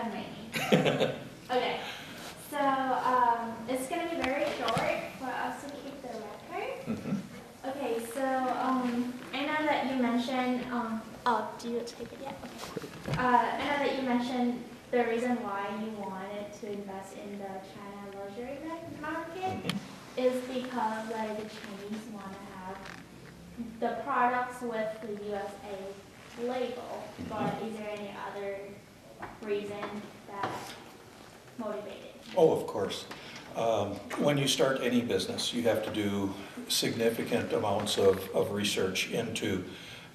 done raining. Okay, so it's going to be very short for us to keep the record. Okay, so I know that you mentioned, oh, do you take it yet? Okay. I know that you mentioned the reason why you wanted to invest in the China luxury market is because like the Chinese want to have the products with the USA label, but is there any other reason that motivated? Oh, of course. When you start any business, you have to do significant amounts of research into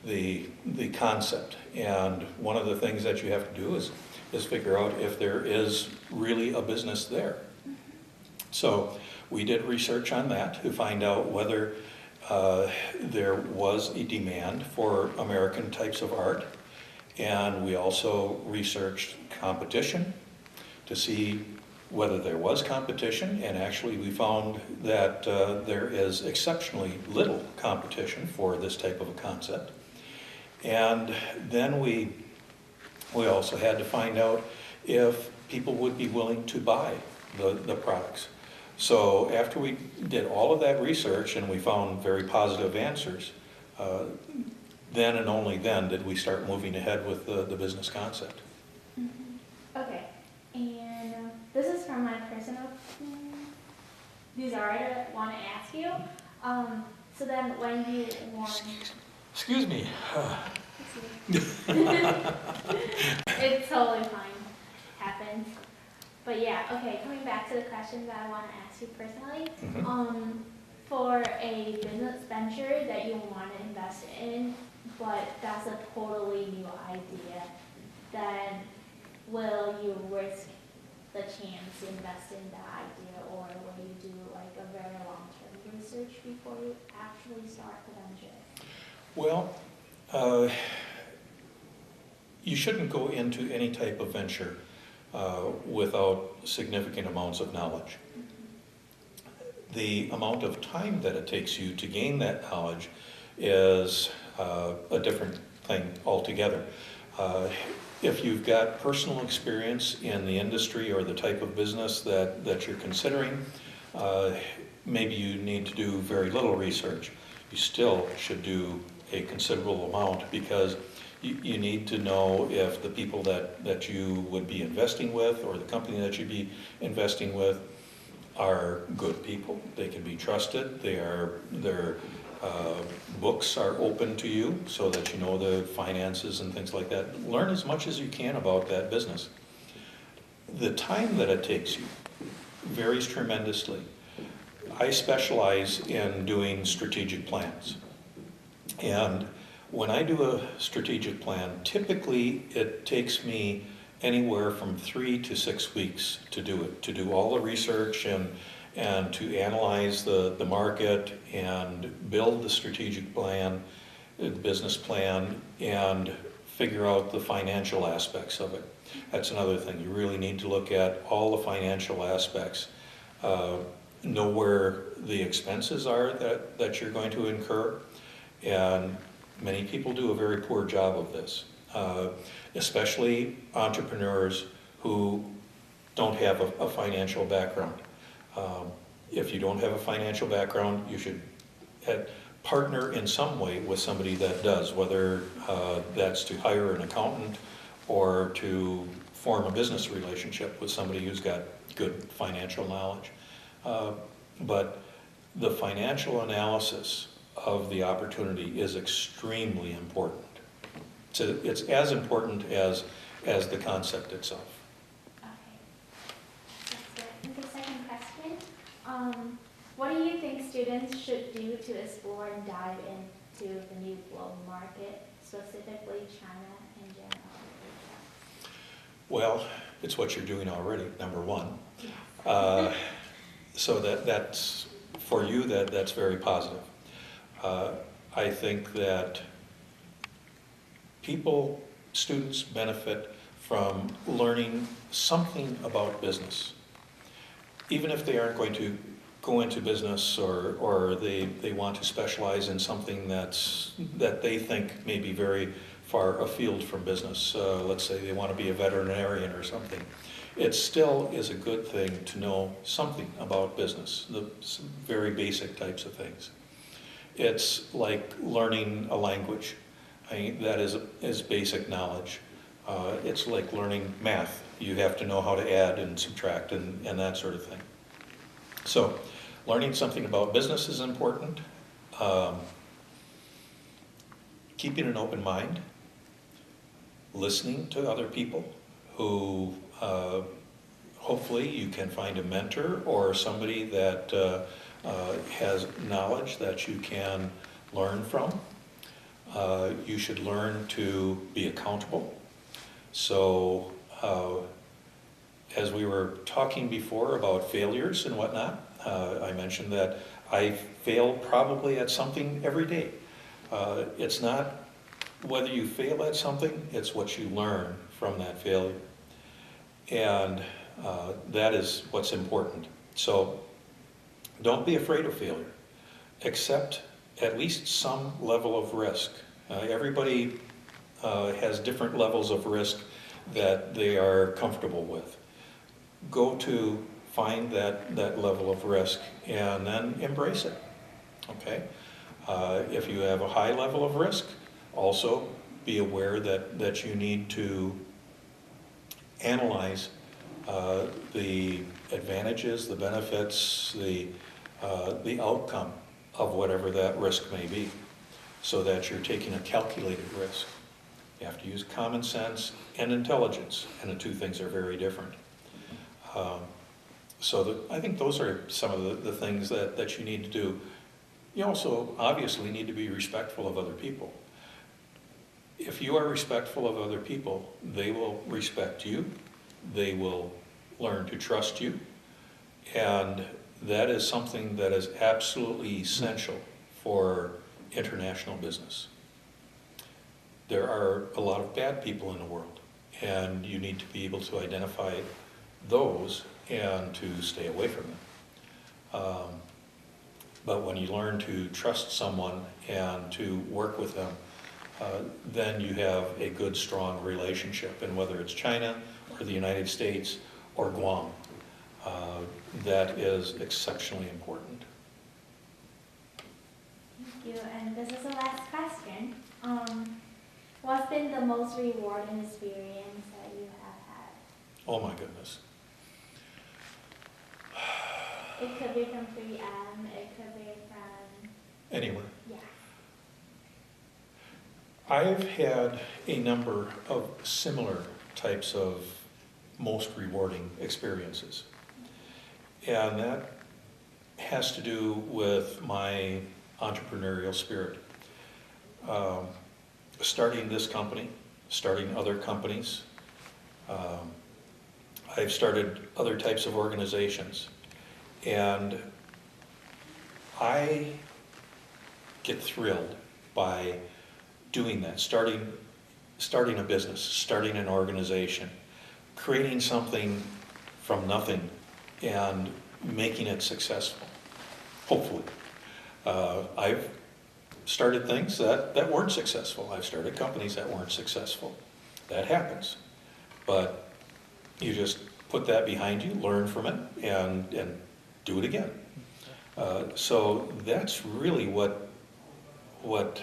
the concept. And one of the things that you have to do is figure out if there is really a business there. So we did research on that to find out whether there was a demand for American types of art. And we also researched competition to see whether there was competition, and actually we found that there is exceptionally little competition for this type of a concept. And then we also had to find out if people would be willing to buy the products. So after we did all of that research and we found very positive answers, then and only then did we start moving ahead with the business concept. Okay, and this is from my personal desire I want to ask you. So then when you want... Excuse me. It's totally fine. Happens. But yeah, okay, coming back to the questions that I want to ask you personally. For a business venture that you want to invest in, but that's a totally new idea, then will you risk the chance to invest in that idea, or will you do like a very long-term research before you actually start the venture? Well, you shouldn't go into any type of venture without significant amounts of knowledge. The amount of time that it takes you to gain that knowledge is a different thing altogether. If you've got personal experience in the industry or the type of business that you're considering, maybe you need to do very little research. You still should do a considerable amount, because you need to know if the people that you would be investing with, or the company that you'd be investing with, are good people. They can be trusted. Their books are open to you so that you know the finances and things like that. Learn as much as you can about that business. The time that it takes you varies tremendously. I specialize in doing strategic plans. And when I do a strategic plan, typically it takes me anywhere from 3 to 6 weeks to do it, to do all the research and to analyze the market and build the strategic plan, the business plan, and figure out the financial aspects of it. That's another thing. You really need to look at all the financial aspects. Know where the expenses are that you're going to incur. And many people do a very poor job of this, especially entrepreneurs who don't have a financial background. If you don't have a financial background, you should partner in some way with somebody that does, whether that's to hire an accountant or to form a business relationship with somebody who's got good financial knowledge. But the financial analysis of the opportunity is extremely important. So it's as important as the concept itself. Okay. That's it. And the second question, what do you think students should do to explore and dive into the new global market, specifically China and general Asia? Well, it's what you're doing already, number one. Yes. So that's, for you, that's very positive. I think that students benefit from learning something about business. Even if they aren't going to go into business, or they want to specialize in something that they think may be very far afield from business. Let's say they want to be a veterinarian or something. It still is a good thing to know something about business, some very basic types of things. It's like learning a language. That is basic knowledge. It's like learning math. You have to know how to add and subtract and that sort of thing. So learning something about business is important. Keeping an open mind. Listening to other people who hopefully you can find a mentor or somebody that has knowledge that you can learn from. You should learn to be accountable. So as we were talking before about failures and whatnot, I mentioned that I fail probably at something every day. It's not whether you fail at something, it's what you learn from that failure. And that is what's important. So don't be afraid of failure. Accept at least some level of risk. Everybody has different levels of risk that they are comfortable with. Go to find that level of risk and then embrace it, okay? If you have a high level of risk, also be aware that you need to analyze the advantages, the benefits, the outcome of whatever that risk may be, so that you're taking a calculated risk. You have to use common sense and intelligence, and the two things are very different. I think those are some of the things that you need to do. You also obviously need to be respectful of other people. If you are respectful of other people, they will respect you, they will learn to trust you, and that is something that is absolutely essential for international business. There are a lot of bad people in the world, and you need to be able to identify those and to stay away from them. But when you learn to trust someone and to work with them, then you have a good, strong relationship. And whether it's China or the United States or Guam, that is exceptionally important. Thank you. And this is the last question. What's been the most rewarding experience that you have had? Oh my goodness. It could be from 3M, it could be from... Anywhere. Yeah. I've had a number of similar types of most rewarding experiences. And that has to do with my entrepreneurial spirit. Starting this company, starting other companies. I've started other types of organizations. And I get thrilled by doing that, starting a business, starting an organization, creating something from nothing and making it successful, hopefully. I've started things that weren't successful. I've started companies that weren't successful. That happens. But you just put that behind you, learn from it, and do it again. So that's really what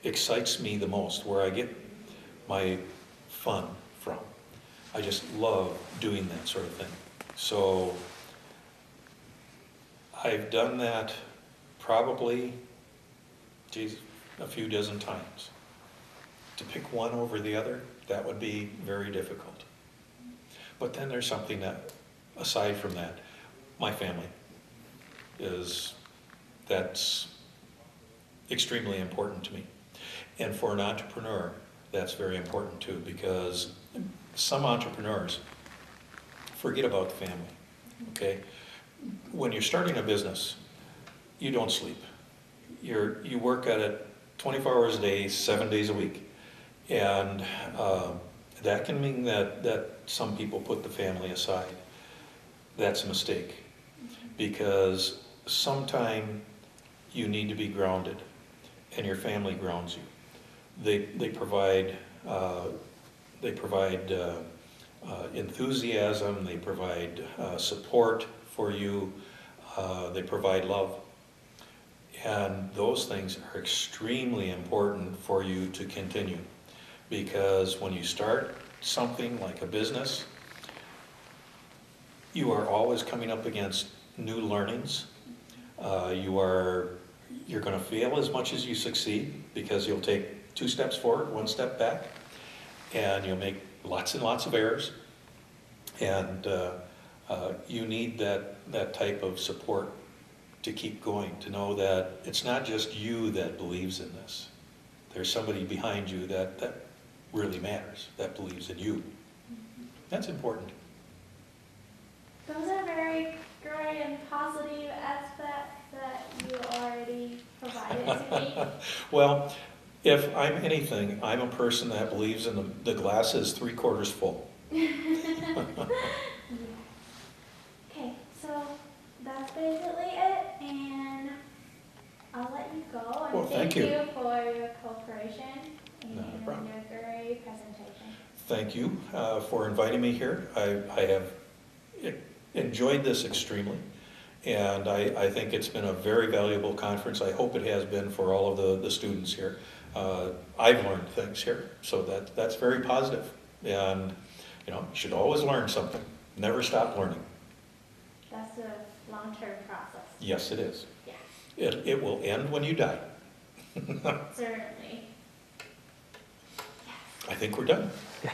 excites me the most, where I get my fun from. I just love doing that sort of thing. So I've done that probably, a few dozen times. To pick one over the other, that would be very difficult. But then there's something that, aside from that, my family that's extremely important to me. And for an entrepreneur, that's very important too, because some entrepreneurs forget about the family, okay? When you're starting a business, you don't sleep. You work at it 24 hours a day, 7 days a week. And that can mean that some people put the family aside. That's a mistake, because sometime you need to be grounded, and your family grounds you. They provide enthusiasm, they provide support for you, they provide love. And those things are extremely important for you to continue. Because when you start something like a business, you are always coming up against new learnings. You're going to fail as much as you succeed, because you'll take 2 steps forward, 1 step back, and you'll make lots and lots of errors. And you need that type of support to keep going, to know that it's not just you that believes in this. There's somebody behind you that really matters, that believes in you. That's important. Those are very great and positive aspects that you already provided to me. Well, if I'm anything, I'm a person that believes in the glass is 3/4 full. Yeah. Okay, so that's basically it, and I'll let you go. And Well, thank you. for your cooperation and Not a problem. your great presentation. Thank you for inviting me here. I have enjoyed this extremely, and I think it's been a very valuable conference. I hope it has been for all of the students here. I've learned things here, so that's very positive. And you should always learn something. Never stop learning. That's a long-term process. Yes, it is. Yeah. It will end when you die. Certainly. I think we're done. Yeah.